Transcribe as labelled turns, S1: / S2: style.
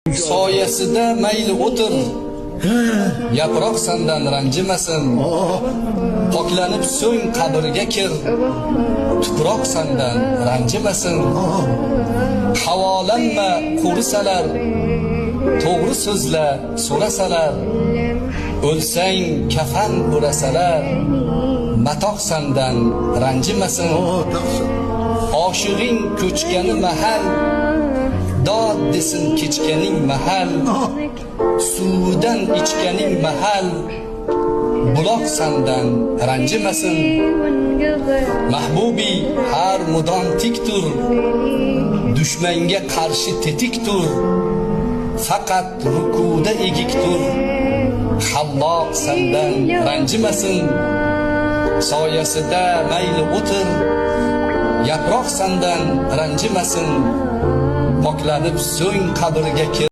S1: Soyasida mayli o'tir, yaproq sendan ranjimasin. Poklanib so'ng qabrga kir, tuproq sendan ranjimasin. Havolanma qurisalar, to'g'ri so'zla so'rasalar. O'lsang kafan o'rasalar, matoq sendan ranjimasin. Oshig'ing ko'chgani mahal, dod desin kechganing mahal. Suvidan ichganing mahal, buloq sendan ranjimasin. Mahbubi har mudom tik tur, dushmanga qarshi tetik tur. Faqat rukuda egik tur, Alloh sendan ranjimasin. Soyasida mayli o'tir, yaproq sendan ranjimasin. Poklanib so'ng qabrga kir.